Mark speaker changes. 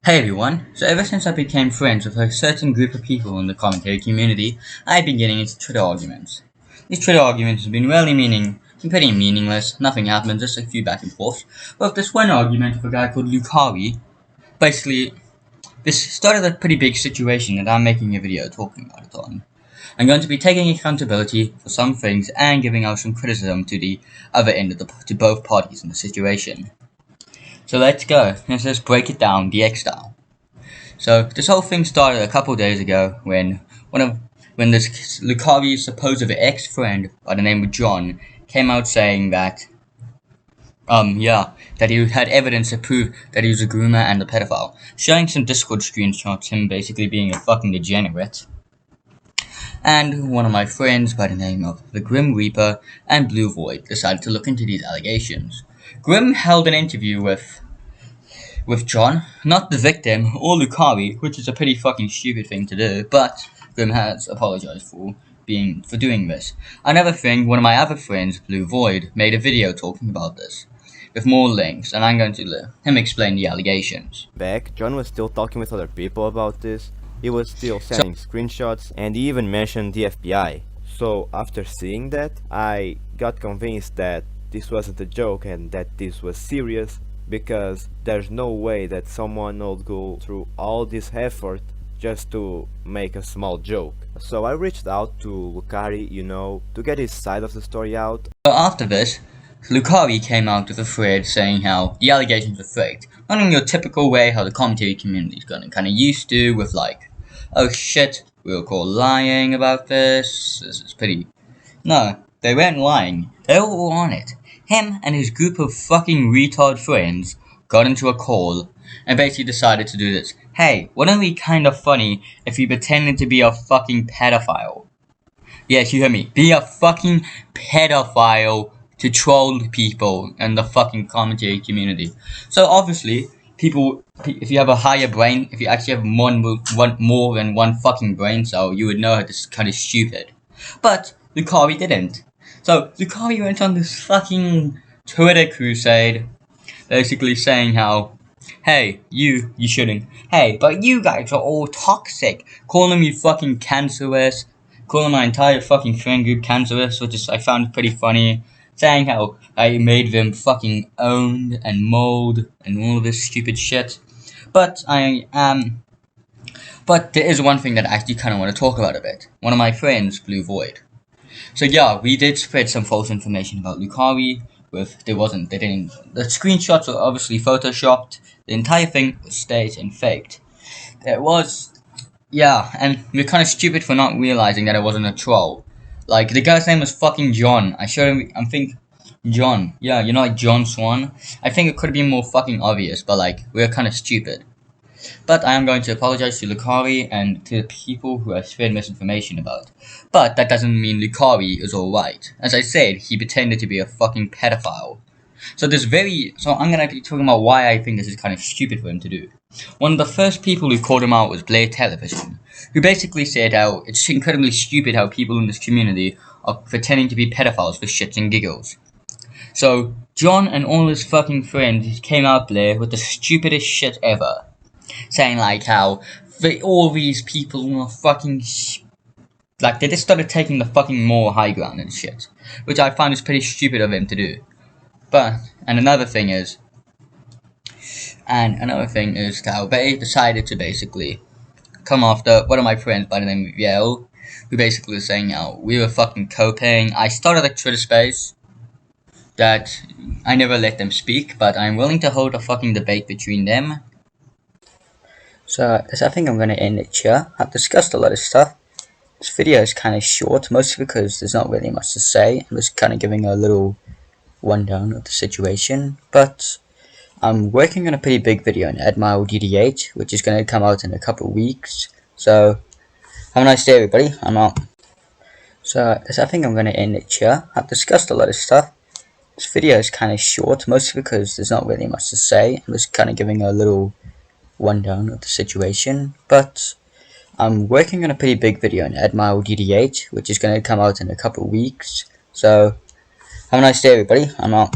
Speaker 1: Hey everyone, so ever since I became friends with a certain group of people in the commentary community, I've been getting into Twitter arguments. These Twitter arguments have been pretty meaningless, nothing happened, just a few back and forth. But this one argument with a guy called Lucarii, basically, this started a pretty big situation that I'm making a video talking about it on. I'm going to be taking accountability for some things and giving out some criticism to the other end of to both parties in the situation. So let's go, let's just break it down DX style. So this whole thing started a couple days ago when this Lucari's supposed ex-friend by the name of John came out saying that that he had evidence to prove that he was a groomer and a pedophile, showing some Discord screenshots him basically being a fucking degenerate. And one of my friends by the name of the Grim Reaper and Blue Void decided to look into these allegations. Grim held an interview with John, not the victim or Lucarii, which is a pretty fucking stupid thing to do, but Grim has apologized for doing this. Another thing, one of my other friends, Blue Void, made a video talking about this, with more links, and I'm going to let him explain the allegations.
Speaker 2: Back, John was still talking with other people about this. He was still sending screenshots, and he even mentioned the FBI. So after seeing that, I got convinced that this wasn't a joke and that this was serious, because there's no way that someone would go through all this effort just to make a small joke. So I reached out to Lucarii, to get his side of the story out.
Speaker 1: But after this, Lucarii came out with a thread saying how the allegations are faked, not in your typical way how the commentary community is kind of used to, with like, oh shit, we'll call lying about this is pretty... No, they weren't lying, they were all on it. Him and his group of fucking retard friends got into a call and basically decided to do this. Hey, wouldn't it be kind of funny if we pretended to be a fucking pedophile? Yes, you heard me. Be a fucking pedophile to troll people in the fucking commentary community. So obviously, people, if you have a higher brain, if you actually have more than one fucking brain cell, you would know this is kind of stupid. But Lucarii didn't. So Lucarii went on this fucking Twitter crusade, basically saying how, hey, you shouldn't. Hey, but you guys are all toxic. Calling me fucking cancerous. Calling my entire fucking friend group cancerous, which I found pretty funny. Saying how I made them fucking owned and mold and all of this stupid shit. But but there is one thing that I actually kind of want to talk about a bit. One of my friends, Blue Void. So yeah, we did spread some false information about Lucarii. The screenshots were obviously photoshopped. The entire thing was staged and faked. And we're kind of stupid for not realizing that it wasn't a troll. Like, the guy's name was fucking John. I showed him, John. Yeah, like John Swan? I think it could have been more fucking obvious, but like, we're kind of stupid. But I am going to apologize to Lucarii and to the people who have spread misinformation about. But that doesn't mean Lucarii is alright. As I said, he pretended to be a fucking pedophile. So I'm gonna be talking about why I think this is kind of stupid for him to do. One of the first people who called him out was Blair Television, who basically said how it's incredibly stupid how people in this community are pretending to be pedophiles for shits and giggles. So John and all his fucking friends came out there with the stupidest shit ever. Saying like how all these people are fucking like they just started taking the fucking more high ground and shit, which I find is pretty stupid of him to do. And another thing is how they decided to basically come after one of my friends by the name of Yale, who basically was saying how we were fucking coping. I started a Twitter space that I never let them speak, but I'm willing to hold a fucking debate between them. So, I think I'm going to end it here. I've discussed a lot of stuff. This video is kind of short, mostly because there's not really much to say. I'm just kind of giving a little rundown of the situation. But I'm working on a pretty big video on Admiral DD8, which is going to come out in a couple of weeks. So, have a nice day, everybody. I'm out. So, I think I'm going to end it here. I've discussed a lot of stuff. This video is kind of short, mostly because there's not really much to say. I'm just kind of giving a little rundown of the situation. But I'm working on a pretty big video on Admiral DD8, which is going to come out in a couple of weeks. So, have a nice day, everybody. I'm out.